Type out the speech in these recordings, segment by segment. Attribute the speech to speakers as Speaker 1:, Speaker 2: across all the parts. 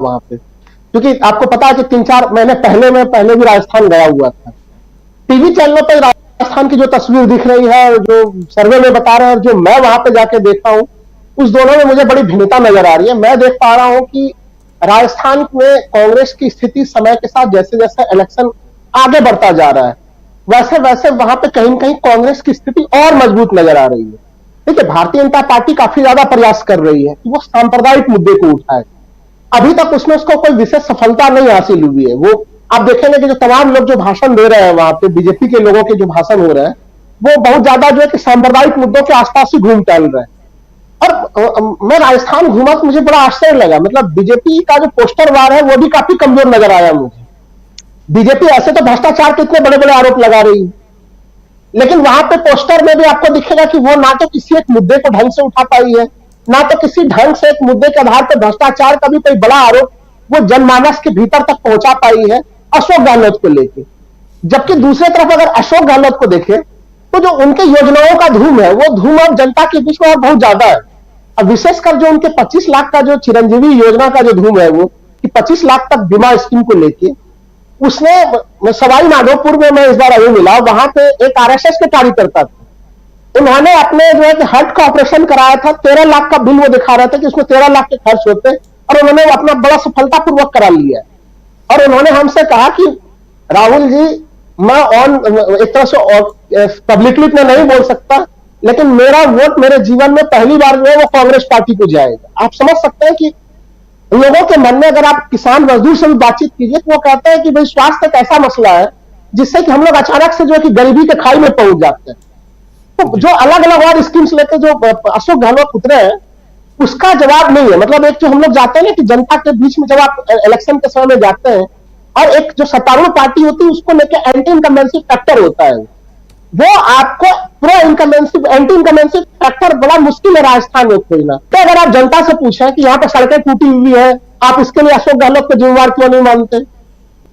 Speaker 1: वहां पे, क्योंकि आपको पता है कि 3-4 महीने पहले मैं पहले भी राजस्थान गया हुआ था। टीवी चैनलों पर राजस्थान की जो तस्वीर दिख रही है और जो सर्वे में बता रहे हैं और जो मैं वहां पे जाके देखा हूं, उस दोनों में मुझे बड़ी भिन्नता नजर आ रही है। मैं देख पा रहा हूं कि राजस्थान में कांग्रेस की स्थिति समय के साथ जैसे जैसे इलेक्शन आगे बढ़ता जा रहा है, वैसे वैसे वहां पे कहीं न कहीं कांग्रेस की स्थिति और मजबूत नजर आ रही है। देखिए, भारतीय जनता पार्टी काफी ज्यादा प्रयास कर रही है कि वो सांप्रदायिक मुद्दे को उठाए। अभी तक उसमें उसको कोई विशेष सफलता नहीं हासिल हुई है। वो आप देखेंगे कि जो तमाम लोग जो भाषण दे रहे हैं वहां पे, बीजेपी के लोगों के जो भाषण हो रहे हैं, वो बहुत ज्यादा जो है कि सांप्रदायिक मुद्दों के आसपास ही घूम टहल रहे हैं। और मैं राजस्थान घूमा तो मुझे बड़ा आश्चर्य लगा। मतलब बीजेपी का जो पोस्टर वार है वो भी काफी कमजोर नजर आया मुझे। बीजेपी ऐसे तो भ्रष्टाचार के इतने बड़े बड़े आरोप लगा रही है, लेकिन वहां पे पोस्टर में भी आपको दिखेगा कि वो ना तो किसी एक मुद्दे को ढंग से उठा पाई है, ना तो किसी ढंग से एक मुद्दे के आधार पर भ्रष्टाचार का भी कोई बड़ा आरोप वो जनमानस के भीतर तक पहुंचा पाई है अशोक गहलोत को लेके। जबकि दूसरी तरफ अगर अशोक गहलोत को देखें तो जो उनके योजनाओं का धूम है वो धूम अब जनता के बीच में और बहुत ज्यादा है। अब विशेषकर जो उनके 25 लाख का जो चिरंजीवी योजना का जो धूम है, वो कि 25 लाख तक बीमा स्कीम को लेके उसने सवाई माधोपुर में मैं इस बार अभी मिला, वहां पे एक आरएसएस के कार्यकर्ता थे। उन्होंने अपने जो है कि हार्ट का ऑपरेशन कराया था, 13 लाख का बिल वो दिखा रहे थे कि उसमें 13 लाख के खर्च होते, और उन्होंने अपना बड़ा सफलतापूर्वक करा लिया। और उन्होंने हमसे कहा कि राहुल जी, मैं एक तरह से पब्लिकली में नहीं बोल सकता, लेकिन मेरा वोट मेरे जीवन में पहली बार जो है वो कांग्रेस पार्टी को जाएगा। आप समझ सकते हैं कि लोगों के मन में, अगर आप किसान मजदूर से भी बातचीत कीजिए तो वो कहते हैं कि भाई स्वास्थ्य एक ऐसा मसला है जिससे कि हम लोग अचानक से जो है कि गरीबी के खाई में पहुंच जाते हैं। तो जो अलग अलग और स्कीम्स लेके जो अशोक गहलोत उतरे हैं, उसका जवाब नहीं है। मतलब एक जो हम लोग जाते हैं ना कि जनता के बीच में जब आप इलेक्शन के समय में जाते हैं, और एक जो सत्तारूढ़ पार्टी होती है उसको लेकर एंटी इनकम्बेंसी फैक्टर होता है, वो आपको pro incumbency anti incumbency factor बड़ा मुश्किल है राजस्थान में खोजना। तो अगर आप जनता से पूछें कि यहाँ पर सड़कें टूटी हुई है, आप इसके लिए अशोक गहलोत को जिम्मेवार क्यों नहीं मानते?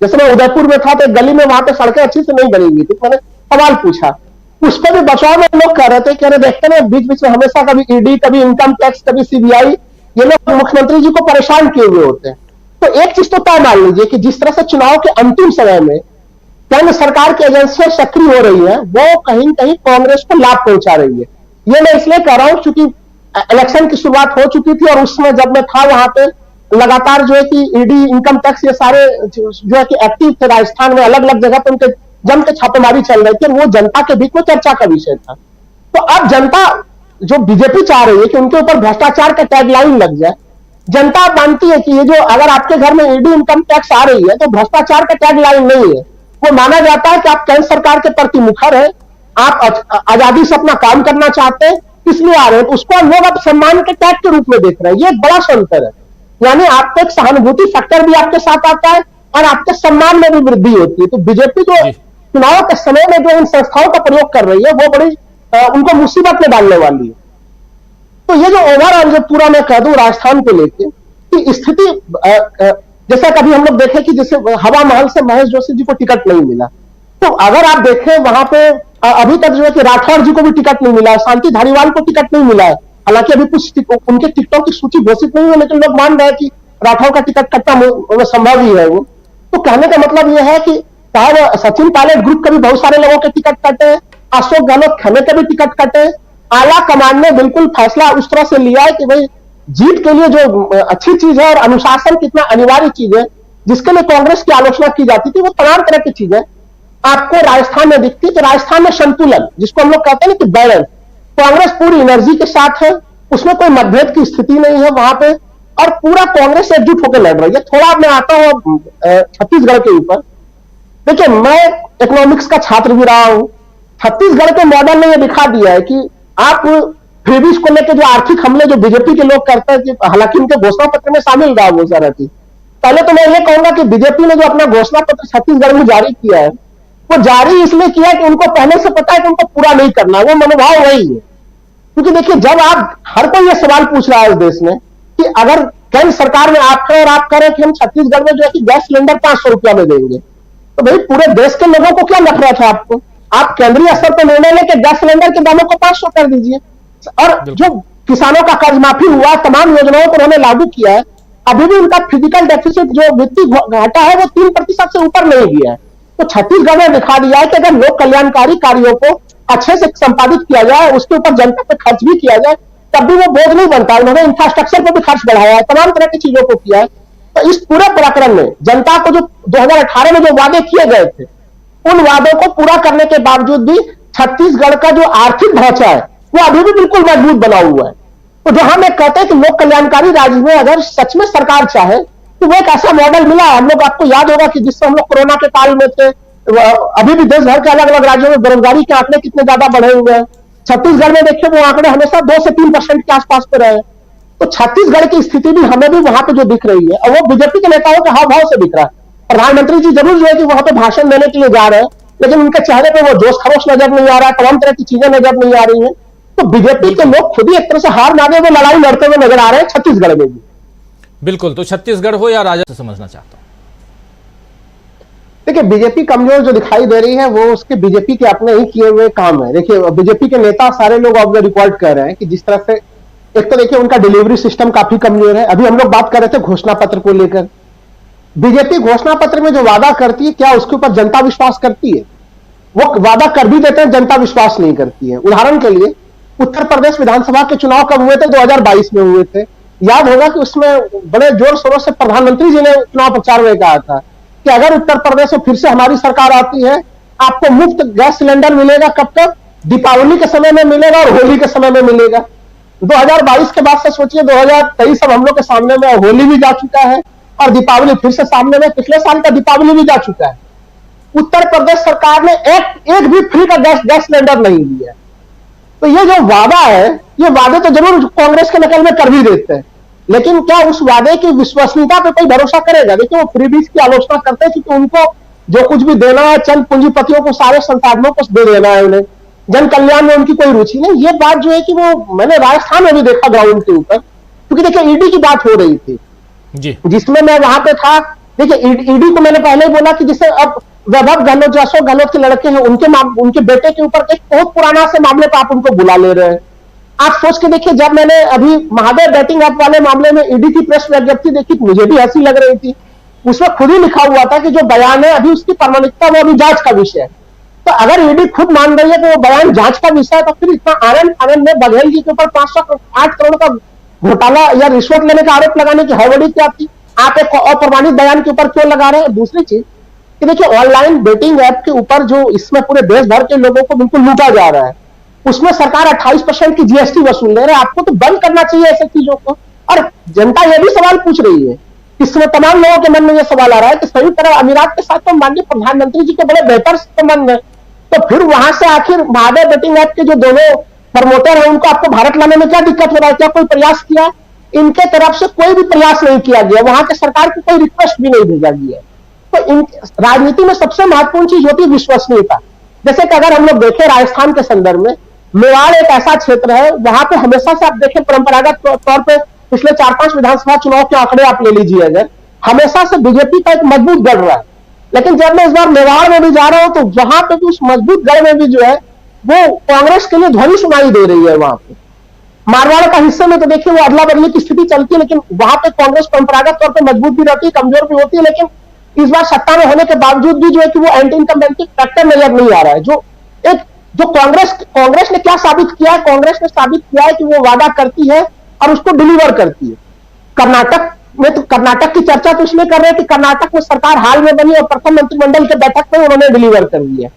Speaker 1: जैसे मैं उदयपुर में था तो एक गली में वहां पे सड़कें अच्छी से नहीं बनी हुई थी, मैंने सवाल पूछा, उस पर भी बचाव में लोग कह रहे थे कि अरे देखते ना, बीच बीच में हमेशा कभी ईडी, कभी इनकम टैक्स, कभी सीबीआई, ये लोग मुख्यमंत्री जी को परेशान किए हुए होते हैं। तो एक चीज तो तय मान लीजिए कि जिस तरह से चुनाव के अंतिम समय में केंद्र सरकार की एजेंसियां सक्रिय हो रही है, वो कहीं न कहीं कांग्रेस को लाभ पहुंचा रही है। ये मैं इसलिए कह रहा हूं क्योंकि इलेक्शन की शुरुआत हो चुकी थी, और उस समय जब मैं था वहां पे लगातार जो है कि ईडी, इनकम टैक्स, ये सारे जो है कि एक्टिव थे राजस्थान में, अलग अलग जगह पर उनके जम के छापेमारी चल रही थी, और वो जनता के बीच में चर्चा का विषय था। तो अब जनता जो बीजेपी चाह रही है कि उनके ऊपर भ्रष्टाचार का टैगलाइन लग जाए। जनता मानती है कि ये जो अगर आपके घर में ईडी, इनकम टैक्स आ रही है तो भ्रष्टाचार का टैगलाइन नहीं है, वो माना जाता है कि आप केंद्र सरकार के प्रति मुखर है, आप आजादी से अपना काम करना चाहते हैं, इसलिए आ रहे हैं। उसको लोग अब सम्मान के टैग के रूप में देख रहे हैं। ये एक बड़ा अंतर है। यानी आपको एक सहानुभूति फैक्टर भी आपके साथ आता है और आपके सम्मान में भी वृद्धि होती है। तो बीजेपी जो चुनाव के समय में जो इन संस्थाओं का प्रयोग कर रही है, वो बड़ी उनको मुसीबत में डालने वाली है। तो ये जो ओवरऑल जो पूरा मैं कह दूं राजस्थान को लेकर कि स्थिति, जैसा कभी हम लोग देखें कि जैसे हवा महल से महेश जोशी जी को टिकट नहीं मिला, तो अगर आप देखें वहां पे अभी तक जो है कि राठौर जी को भी टिकट नहीं मिला, शांति धारीवाल को टिकट नहीं मिला है। हालांकि अभी कुछ उनके टिकटों की सूची घोषित नहीं हुई, लेकिन लोग मान रहे हैं कि राठौर का टिकट कटना संभव ही है। वो तो कहने का मतलब यह है कि चाहे वो सचिन पायलट ग्रुप के भी बहुत सारे लोगों के टिकट कटे, अशोक गहलोत खेमे के भी टिकट कटे, आला कमान ने बिल्कुल फैसला उस तरह से लिया है कि भाई जीत के लिए जो अच्छी चीज है और अनुशासन कितना अनिवार्य चीज है, जिसके लिए कांग्रेस की आलोचना की जाती थी, वो तमाम तरह की चीजें आपको राजस्थान में दिखती है। तो राजस्थान में संतुलन, जिसको हम लोग कहते हैं कि बैलेंस, कांग्रेस पूरी एनर्जी के साथ है, उसमें कोई मतभेद की स्थिति नहीं है वहां पे, और पूरा कांग्रेस एकजुट होकर लड़ रही है। थोड़ा मैं आता हूं छत्तीसगढ़ के ऊपर। देखिए, मैं इकोनॉमिक्स का छात्र भी रहा हूं। छत्तीसगढ़ के मॉडल ने यह दिखा दिया है कि आप फ्रीबीज को लेकर जो आर्थिक हमले जो बीजेपी के लोग करते हैं, कि हालांकि उनके घोषणा पत्र में शामिल रहा वो सारा चीज। पहले तो मैं ये कहूंगा कि बीजेपी ने जो अपना घोषणा पत्र छत्तीसगढ़ में जारी किया है, वो जारी इसलिए किया कि उनको पहले से पता है कि उनको पूरा नहीं करना, वो मनोभाव वही है। क्योंकि देखिए, जब आप हर कोई ये सवाल पूछ रहा है इस देश में कि अगर केंद्र सरकार में आप करें और आप करें कि हम छत्तीसगढ़ में जो है कि गैस सिलेंडर 500 रुपया में देंगे, तो भाई पूरे देश के लोगों को क्या नफरत है आपको? आप केंद्रीय स्तर पर निर्णय लेकर गैस सिलेंडर के दामों को 500 कर दीजिए। और जो किसानों का कर्ज माफी हुआ, तमाम योजनाओं को उन्होंने लागू किया है, अभी भी उनका फिजिकल डेफिसिट जो वित्तीय घाटा है वो 3% से ऊपर नहीं गया है। तो छत्तीसगढ़ ने दिखा दिया है कि अगर लोक कल्याणकारी कार्यों को अच्छे से संपादित किया जाए, उसके ऊपर जनता पे खर्च भी किया जाए, तब भी वो बोझ नहीं बनता। उन्होंने इंफ्रास्ट्रक्चर पर भी खर्च बढ़ाया है, तमाम तरह की चीजों को किया है। तो इस पूरे प्रकरण में जनता को जो 2018 में जो वादे किए गए थे, उन वादों को पूरा करने के बावजूद भी छत्तीसगढ़ का जो आर्थिक ढांचा है वो अभी भी बिल्कुल मजबूत बना हुआ है। तो जो हम एक कहते हैं कि लोक कल्याणकारी राज्य में अगर सच में सरकार चाहे तो वो एक ऐसा मॉडल मिला है। हम लोग, आपको याद होगा कि जिससे हम लोग कोरोना के काल में थे, अभी भी देश भर के अलग अलग राज्यों में बेरोजगारी के आंकड़े कितने ज्यादा बढ़े हुए हैं। छत्तीसगढ़ में देखिए वो आंकड़े हमेशा 2 से 3% के आसपास पे रहे। तो छत्तीसगढ़ की स्थिति भी हमें भी वहां पे जो दिख रही है, और वो बीजेपी के नेताओं के हाव भाव से दिख रहा है। प्रधानमंत्री जी जरूर जो है कि वहां पे भाषण देने के लिए जा रहे हैं, लेकिन उनके चेहरे पे वो जोश खरोश नजर नहीं आ रहा है, तमाम तरह की चीजें नजर नहीं आ रही है। तो बीजेपी के लोग खुद ही एक तरह से हार माने हुए लड़ाई लड़ते हुए नजर आ रहे हैं छत्तीसगढ़ में भी।
Speaker 2: बिल्कुल, तो छत्तीसगढ़ हो या राजस्थान समझना चाहता हूं।
Speaker 1: देखिए, बीजेपी कमजोर जो दिखाई दे रही है वो उसके बीजेपी के अपने ही किए हुए काम है। देखिए, बीजेपी के नेता सारे लोग ऑफ द रिकॉर्ड कर रहे हैं कि जिस तरह से, एक तो देखिए उनका डिलीवरी सिस्टम काफी कमजोर है। अभी हम लोग बात कर रहे थे घोषणा पत्र को लेकर। बीजेपी घोषणा पत्र में जो वादा करती है, क्या उसके ऊपर जनता विश्वास करती है? वो वादा कर भी देते हैं, जनता विश्वास नहीं करती है। उदाहरण के लिए उत्तर प्रदेश विधानसभा के चुनाव कब हुए थे? 2022 में हुए थे। याद होगा कि उसमें बड़े जोर शोरों से प्रधानमंत्री जी ने चुनाव प्रचार में कहा था कि अगर उत्तर प्रदेश में फिर से हमारी सरकार आती है, आपको मुफ्त गैस सिलेंडर मिलेगा। कब तक? दीपावली के समय में मिलेगा और होली के समय में मिलेगा। 2022 के बाद से सोचिए 2023 अब हम लोग के सामने में, होली भी जा चुका है और दीपावली फिर से सामने में, पिछले साल का दीपावली भी जा चुका है। उत्तर प्रदेश सरकार ने एक भी फ्री का गैस सिलेंडर नहीं दिया। तो ये जो वादा है, ये वादे तो जरूर कांग्रेस के नकल में कर भी देते हैं, लेकिन क्या उस वादे की विश्वसनीयता पे कोई भरोसा करेगा? देखिए, वो फ्रीबीज की आलोचना करते हैं क्योंकि उनको जो कुछ भी देना है, चंद पूंजीपतियों को सारे संसाधनों को दे देना है, उन्हें जन कल्याण में उनकी कोई रुचि नहीं। ये बात जो है कि वो मैंने राजस्थान में भी देखा ग्राउंड के ऊपर, क्योंकि देखिए ईडी की बात हो रही थी
Speaker 2: जी,
Speaker 1: जिसमें मैं वहां पे था। देखिए, ईडी को मैंने पहले ही बोला कि जिसे अब वैभव गहलोत जो अशोक गहलोत के लड़के हैं, उनके बेटे के ऊपर एक बहुत पुराना से मामले पर आप उनको बुला ले रहे हैं। आप सोच के देखिए, जब मैंने अभी महादेव बैटिंग ऐप वाले मामले में ईडी की प्रेस विज्ञप्ति देखी तो मुझे भी हंसी लग रही थी। उसमें खुद ही लिखा हुआ था कि जो बयान है अभी उसकी प्रामाणिकता वो अभी जांच का विषय है। तो अगर ईडी खुद मान रही है कि वो बयान जांच का विषय है, तो फिर इतना आनंद में बघेल जी के ऊपर 508 करोड़ का घोटाला या रिश्वत लेने का आरोप लगाने की हड़बड़ी क्या थी? आप एक अप्रमाणित बयान के ऊपर क्यों लगा रहे हैं? दूसरी चीज कि देखिए, ऑनलाइन बेटिंग ऐप के ऊपर जो इसमें पूरे देश भर के लोगों को बिल्कुल लूटा जा रहा है, उसमें सरकार 28% की जीएसटी वसूल ले रहा है। आपको तो बंद करना चाहिए ऐसी चीजों को। और जनता यह भी सवाल पूछ रही है, इसमें तमाम लोगों के मन में यह सवाल आ रहा है कि संयुक्त अरब अमीरात के साथ तो माननीय प्रधानमंत्री जी के बड़े बेहतर संबंध है, तो फिर वहां से आखिर महादेव बेटिंग ऐप के जो दोनों प्रमोटर है उनको आपको भारत लाने में क्या दिक्कत हो रहा है? क्या कोई प्रयास किया? इनके तरफ से कोई भी प्रयास नहीं किया गया, वहां के सरकार को कोई रिक्वेस्ट भी नहीं भेजा गया। तो राजनीति में सबसे महत्वपूर्ण चीज होती है विश्वसनीयता। जैसे कि अगर हम लोग देखें राजस्थान के संदर्भ में, मेवाड़ एक ऐसा क्षेत्र है, वहां पे हमेशा से आप देखें परंपरागत तौर पे पिछले 4-5 विधानसभा चुनाव के आंकड़े आप ले लीजिए, अगर हमेशा से बीजेपी का एक मजबूत गढ़ रहा है। लेकिन जब मैं इस बार मेवाड़ में भी जा रहा हूं तो वहां पे भी उस मजबूत गढ़ में भी जो है वो कांग्रेस के लिए ध्वनि सुनाई दे रही है। वहां पे मारवाड़ का हिस्से में तो देखिए वो अदला बदली की स्थिति चलती है, लेकिन वहां पे कांग्रेस परंपरागत तौर पर मजबूत भी रहती है, कमजोर भी होती है। लेकिन इस बार सत्ता में होने के बावजूद भी जो है कि वो एंटी इनकम्बेंसी फैक्टर नजर नहीं आ रहा है। जो कांग्रेस ने क्या साबित किया है? कांग्रेस ने साबित किया है कि वो वादा करती है और उसको डिलीवर करती है। कर्नाटक में तो कर्नाटक की चर्चा तो इसलिए कर रहे हैं कि कर्नाटक में सरकार हाल में बनी और प्रथम मंत्रिमंडल के बैठक में उन्होंने डिलीवर कर दी है।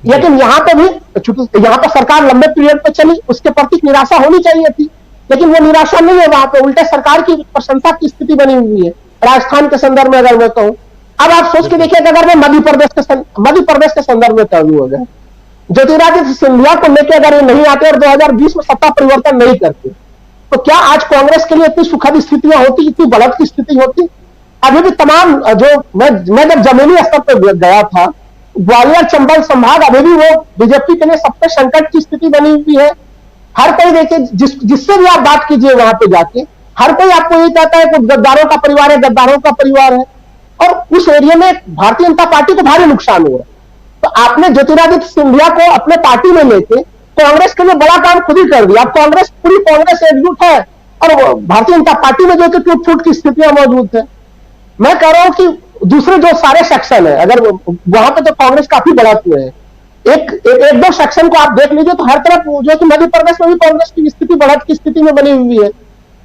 Speaker 1: लेकिन यहां पे भी चूंकि यहां पर सरकार लंबे पीरियड पे चली, उसके प्रति निराशा होनी चाहिए थी, लेकिन वो निराशा नहीं है। वहां पे उल्टे सरकार की प्रशंसा की स्थिति बनी हुई है राजस्थान के संदर्भ में अगर मैं कहूं। अब आप सोच के देखिए, अगर मैं मध्य प्रदेश के संदर्भ में कहूँ, अगर ज्योतिरादित्य सिंधिया को लेकर अगर ये नहीं आते और 2020 में सत्ता परिवर्तन नहीं करते, तो क्या आज कांग्रेस के लिए इतनी सुखद स्थितियां होती, इतनी बढ़त की स्थिति होती? अभी भी तमाम जो मैं जब जमीनी स्तर पर गया था, ग्वालियर चंबल संभाग अभी भी वो बीजेपी के लिए सबसे संकट की स्थिति बनी हुई है। हर कोई देखिए, जिससे भी आप बात कीजिए वहां पे जाके, हर कोई आपको ये कहता है कि गद्दारों का परिवार है, गद्दारों का परिवार है। और उस एरिया में भारतीय जनता पार्टी को भारी नुकसान हो रहा है। तो आपने ज्योतिरादित्य सिंधिया को अपने पार्टी में लेके कांग्रेस के लिए बड़ा काम खुद ही कर दिया। अब पूरी कांग्रेस एकजुट है और भारतीय जनता पार्टी में जो कि टूट फूट की स्थितियां मौजूद है। मैं कह रहा हूं कि दूसरे जो सारे सेक्शन है, अगर वहां पे तो कांग्रेस काफी बढ़त हुए है, एक दो सेक्शन को आप देख लीजिए तो हर तरफ जो है कि मध्य प्रदेश में भी कांग्रेस की स्थिति बढ़त की स्थिति में बनी हुई है।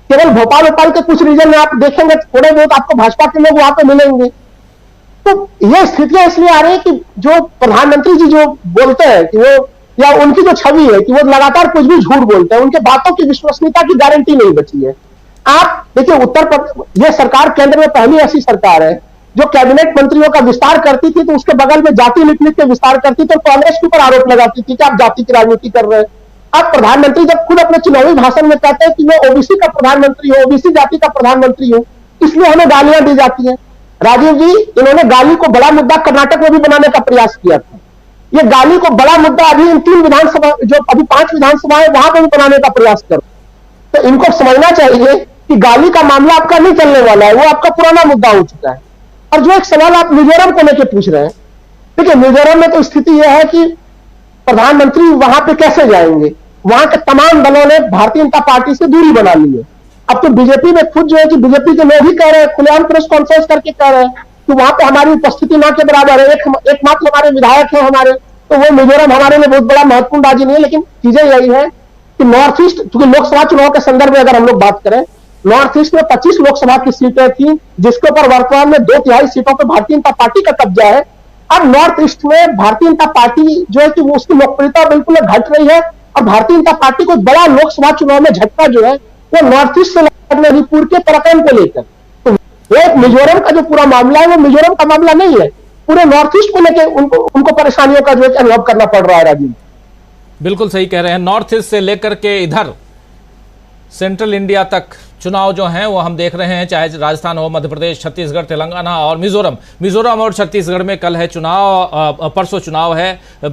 Speaker 1: केवल भोपाल के कुछ रीजन में आप देखेंगे थोड़े बहुत आपको भाजपा के लोग वहां पे मिलेंगे। तो ये स्थितियां इसलिए आ रही है कि जो प्रधानमंत्री जी जो बोलते हैं कि वो, या उनकी जो छवि है कि वो लगातार कुछ भी झूठ बोलते हैं, उनके बातों की विश्वसनीयता की गारंटी नहीं बची है। आप देखिए उत्तर प्रदेश, ये सरकार केंद्र में पहली ऐसी सरकार है जो कैबिनेट मंत्रियों का विस्तार करती थी तो उसके बगल में जाति लिख के विस्तार करती थी, तो कांग्रेस के ऊपर आरोप लगाती थी कि आप जाति की राजनीति कर रहे हैं। अब प्रधानमंत्री जब खुद अपने चुनावी भाषण में कहते हैं कि मैं ओबीसी का प्रधानमंत्री हूं, ओबीसी जाति का प्रधानमंत्री हूं, इसलिए हमें गालियां दी जाती हैं। राजीव जी, इन्होंने गाली को बड़ा मुद्दा कर्नाटक में भी बनाने का प्रयास किया था। ये गाली को बड़ा मुद्दा अभी इन 3 विधानसभा, जो अभी 5 विधानसभा है वहां पर भी बनाने का प्रयास करो। तो इनको समझना चाहिए कि गाली का मामला आपका नहीं चलने वाला है, वो आपका पुराना मुद्दा हो चुका है। और जो एक सवाल आप मिजोरम को लेकर पूछ रहे हैं, देखिए मिजोरम में तो स्थिति यह है कि प्रधानमंत्री वहां पे कैसे जाएंगे, वहां के तमाम दलों ने भारतीय जनता पार्टी से दूरी बना ली है। अब तो बीजेपी में खुद जो है कि बीजेपी के लोग ही कह रहे हैं, खुलेआम प्रेस कॉन्फ्रेंस करके कह रहे हैं कि वहां पे हमारी उपस्थिति ना के बराबर है। एकमात्र हमारे विधायक है हमारे, तो वो मिजोरम हमारे लिए बहुत बड़ा महत्वपूर्ण राज्य नहीं है। लेकिन चीजें यही है कि नॉर्थ ईस्ट, क्योंकि लोकसभा चुनाव के संदर्भ में अगर हम लोग बात करें, नॉर्थ ईस्ट में 25 लोकसभा की सीटें थी जिसके ऊपर वर्तमान में 2/3 सीटों पर भारतीय जनता पार्टी का कब्जा है। अब नॉर्थ ईस्ट में भारतीय जनता पार्टी जो है कि वो उसकी लोकप्रियता बिल्कुल घट रही है और भारतीय जनता पार्टी को बड़ा लोकसभा चुनाव में झटका जो है वो नॉर्थ ईस्ट से लगने, मणिपुर के प्रकरण को लेकर। तो वो मिजोरम का जो पूरा मामला है वो मिजोरम का मामला नहीं है, पूरे नॉर्थ ईस्ट को लेकर उनको परेशानियों का जो है अनुभव करना पड़ रहा है। राजीव
Speaker 2: बिल्कुल सही कह रहे हैं। नॉर्थ ईस्ट से लेकर के इधर सेंट्रल इंडिया तक चुनाव जो हैं वो हम देख रहे हैं, चाहे राजस्थान हो, मध्य प्रदेश, छत्तीसगढ़, तेलंगाना और मिजोरम और छत्तीसगढ़ में कल है चुनाव, परसों चुनाव है।